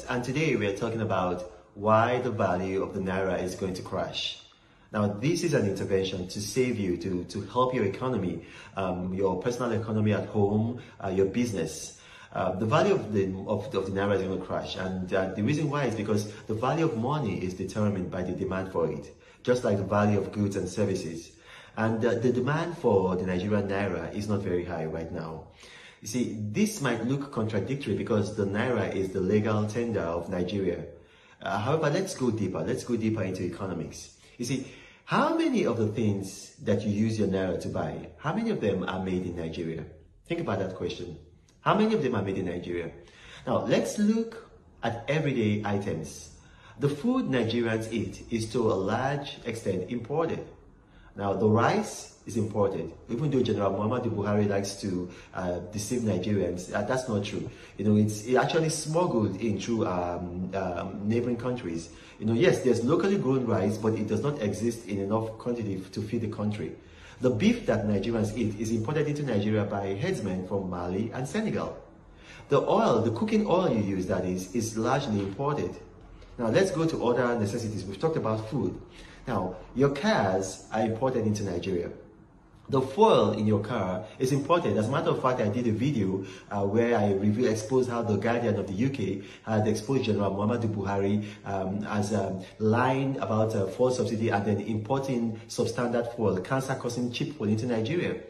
And today we are talking about why the value of the Naira is going to crash. Now, this is an intervention to save you, to help your economy, your personal economy at home, your business. The value of the Naira is going to crash. And the reason why is because the value of money is determined by the demand for it, just like the value of goods and services. And the demand for the Nigerian Naira is not very high right now. You see, this might look contradictory because the Naira is the legal tender of Nigeria. However, let's go deeper. Let's go deeper into economics. You see, how many of the things that you use your Naira to buy, how many of them are made in Nigeria? Think about that question. How many of them are made in Nigeria? Now, let's look at everyday items. The food Nigerians eat is to a large extent imported. Now, the rice is imported. Even though General Muhammadu Buhari likes to deceive Nigerians, that's not true. It's actually smuggled in through neighboring countries. Yes, there's locally grown rice, but it does not exist in enough quantity to feed the country. The beef that Nigerians eat is imported into Nigeria by herdsmen from Mali and Senegal. The oil, the cooking oil you use, that is largely imported. Now, let's go to other necessities. We've talked about food. Now, your cars are imported into Nigeria. The fuel in your car is imported. As a matter of fact, I did a video where I exposed how the Guardian of the UK had exposed General Muhammadu Buhari as lying about fuel subsidy and then importing substandard fuel, cancer-causing cheap fuel into Nigeria.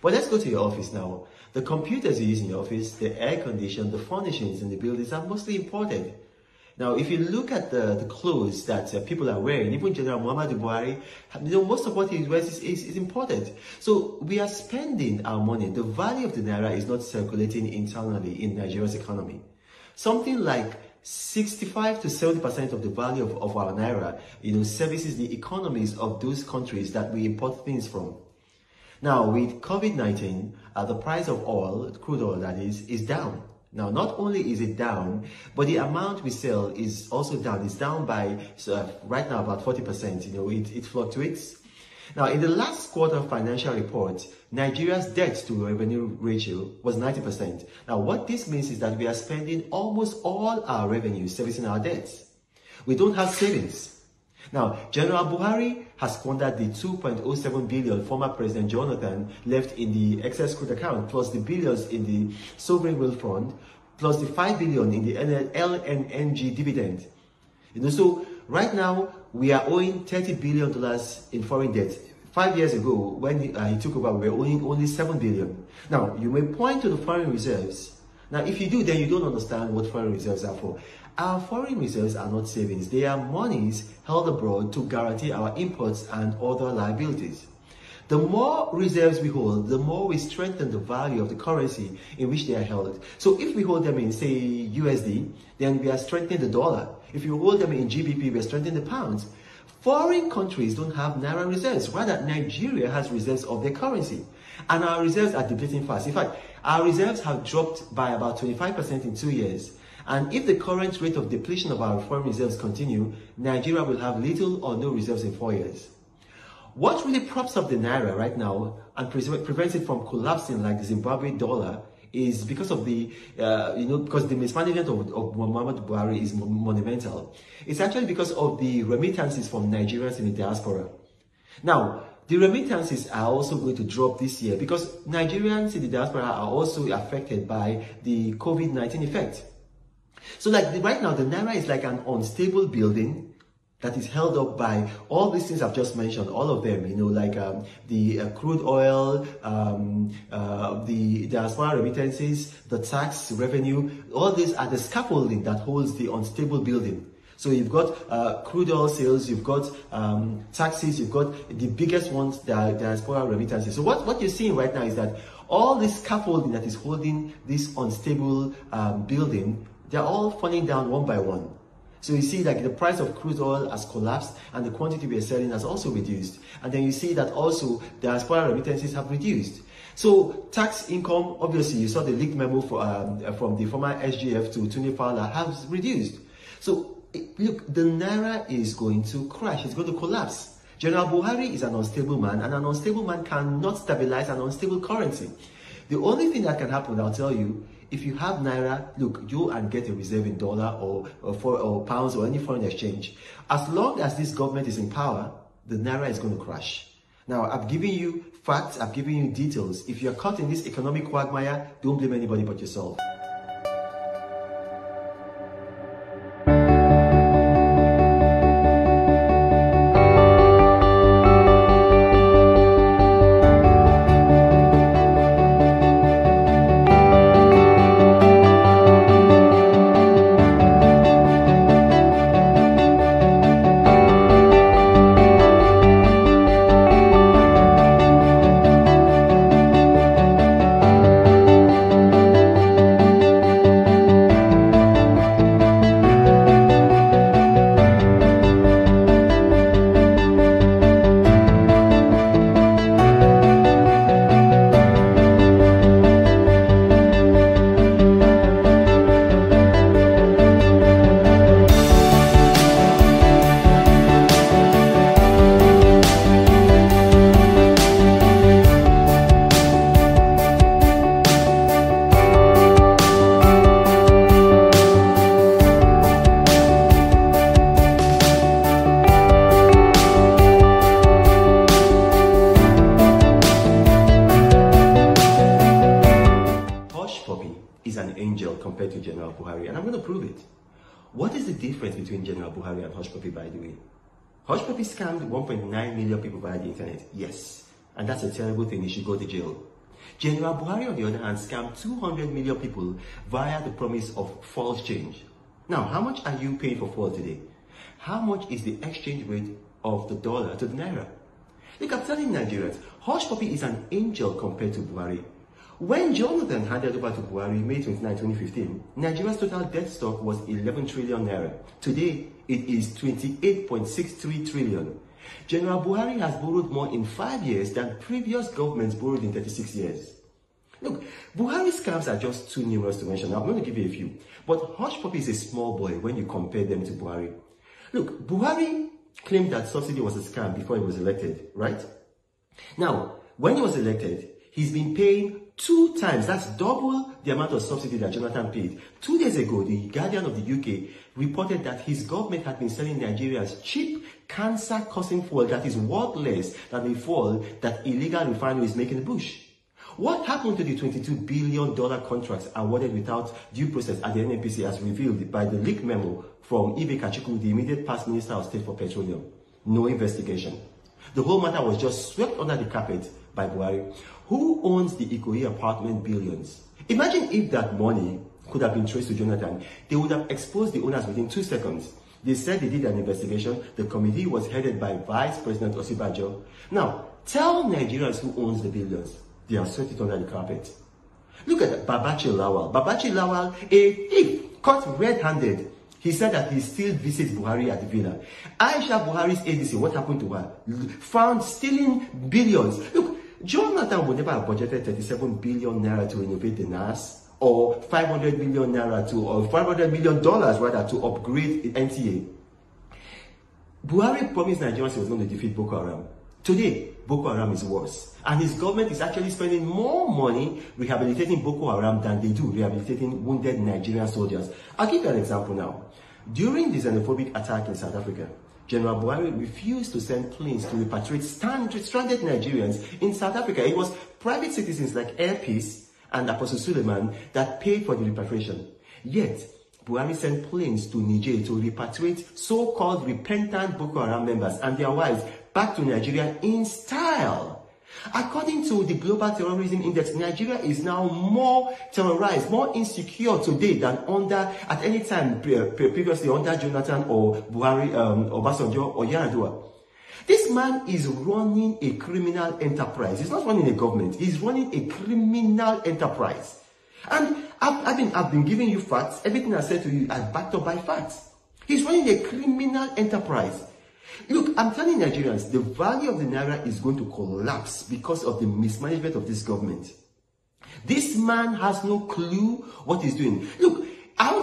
But let's go to your office now. The computers you use in your office, the air condition, the furnishings in the buildings are mostly imported. Now, if you look at the clothes that people are wearing, even General Muhammadu Buhari, most of what he wears is imported. So we are spending our money. The value of the Naira is not circulating internally in Nigeria's economy. Something like 65 to 70% of the value of our Naira, services the economies of those countries that we import things from. Now, with COVID-19, the price of oil, crude oil that is down. Now, not only is it down, but the amount we sell is also down. It's down by, right now, about 40%. It fluctuates. Now, in the last quarter financial report, Nigeria's debt to revenue ratio was 90%. Now, what this means is that we are spending almost all our revenue servicing our debts. We don't have savings. Now, General Buhari has squandered the 2.07 billion former President Jonathan left in the excess crude account, plus the billions in the sovereign wealth fund, plus the 5 billion in the LNNG dividend. So right now we are owing $30 billion in foreign debt. 5 years ago, when he took over, we were owing only 7 billion. Now, you may point to the foreign reserves. Now, if you do, then you don't understand what foreign reserves are for. Our foreign reserves are not savings. They are monies held abroad to guarantee our imports and other liabilities. The more reserves we hold, the more we strengthen the value of the currency in which they are held. So if we hold them in, say, USD, then we are strengthening the dollar. If you hold them in GBP, we are strengthening the pounds. Foreign countries don't have Naira reserves. Rather, Nigeria has reserves of their currency. And our reserves are depleting fast. In fact, our reserves have dropped by about 25% in 2 years. And if the current rate of depletion of our foreign reserves continue, Nigeria will have little or no reserves in 4 years. What really props up the Naira right now and prevents it from collapsing like the Zimbabwe dollar is because of the, because the mismanagement of Muhammadu Buhari is monumental. It's actually because of the remittances from Nigerians in the diaspora. Now, the remittances are also going to drop this year because Nigerians in the diaspora are also affected by the COVID-19 effect. So right now, the Naira is like an unstable building that is held up by all these things I've just mentioned, all of them, the crude oil, the diaspora remittances, the tax revenue, all these are the scaffolding that holds the unstable building. So you've got crude oil sales, you've got taxes, you've got the biggest ones, the diaspora remittances. So what you're seeing right now is that all this scaffolding that is holding this unstable building, they're all falling down one by one. So you see like the price of crude oil has collapsed and the quantity we are selling has also reduced. And then you see that also the diaspora remittances have reduced. So tax income, obviously you saw the leaked memo from the former SGF to Tuni Fowler has reduced. So look, the Naira is going to crash, it's going to collapse. General Buhari is an unstable man, and an unstable man cannot stabilize an unstable currency. The only thing that can happen, I'll tell you, if you have Naira, look, go and get a reserve in dollar or pounds or any foreign exchange. As long as this government is in power, the Naira is going to crash. Now, I've given you facts, I've given you details. If you're caught in this economic quagmire, don't blame anybody but yourself. Compared to General Buhari, and I'm going to prove it. What is the difference between General Buhari and Hushpuppi, by the way? Hushpuppi scammed 1.9 million people via the internet, yes, and that's a terrible thing. He should go to jail. General Buhari, on the other hand, scammed 200 million people via the promise of false change. Now, how much are you paying for fuel today? How much is the exchange rate of the dollar to the Naira? Look, I'm telling Nigerians, Hushpuppi is an angel compared to Buhari. When Jonathan handed over to Buhari May 29, 2015, Nigeria's total debt stock was 11 trillion naira. Today, it is 28.63 trillion. General Buhari has borrowed more in 5 years than previous governments borrowed in 36 years. Look, Buhari's scams are just too numerous to mention. I'm going to give you a few. But Hushpuppi is a small boy when you compare them to Buhari. Look, Buhari claimed that subsidy was a scam before he was elected, right? Now, when he was elected, he's been paying 2 times, that's double the amount of subsidy that Jonathan paid. 2 days ago, the Guardian of the UK reported that his government had been selling Nigerians cheap, cancer-causing fuel that is worth less than the fuel that illegal refineries make in the bush. What happened to the $22 billion contracts awarded without due process at the NNPC as revealed by the leaked memo from Ibe Kachiku, the immediate past Minister of State for Petroleum? No investigation. The whole matter was just swept under the carpet by Buhari. Who owns the Ikoyi apartment billions? Imagine if that money could have been traced to Jonathan. They would have exposed the owners within 2 seconds. They said they did an investigation. The committee was headed by Vice President Osibajo. Now, tell Nigerians who owns the billions. They have swept it under the carpet. Look at Babachi Lawal. Babachi Lawal, a thief, caught red-handed. He said that he still visits Buhari at the villa. Aisha Buhari's ADC, what happened to her? Found stealing billions. Look, Jonathan would never have budgeted 37 billion naira to renovate the NAS, or 500 million naira or $500 million rather to upgrade the NTA. Buhari promised Nigerians he was going to defeat Boko Haram. Today, Boko Haram is worse. And his government is actually spending more money rehabilitating Boko Haram than they do rehabilitating wounded Nigerian soldiers. I'll give you an example now. During the xenophobic attack in South Africa, General Buhari refused to send planes to repatriate stranded Nigerians in South Africa. It was private citizens like Air Peace and Apostle Suleiman that paid for the repatriation. Yet, Buhari sent planes to Niger to repatriate so-called repentant Boko Haram members and their wives back to Nigeria in style. According to the Global Terrorism Index, Nigeria is now more terrorized, more insecure today than at any time previously under Jonathan or Buhari, Obasanjo or Yar'Adua. This man is running a criminal enterprise. He's not running a government. He's running a criminal enterprise. And I've been giving you facts. Everything I said to you is backed up by facts. He's running a criminal enterprise. Look, I'm telling Nigerians, the value of the Naira is going to collapse because of the mismanagement of this government. This man has no clue what he's doing. Look, I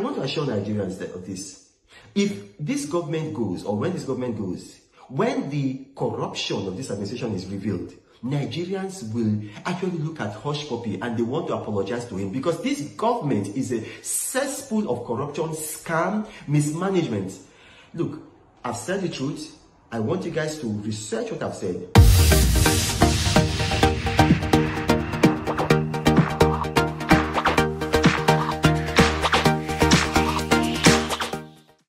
want to assure Nigerians of this. If this government goes, or when this government goes, when the corruption of this administration is revealed, Nigerians will actually look at Hushpuppi and they want to apologize to him, because this government is a cesspool of corruption, scam, mismanagement. Look, I've said the truth. I want you guys to research what I've said.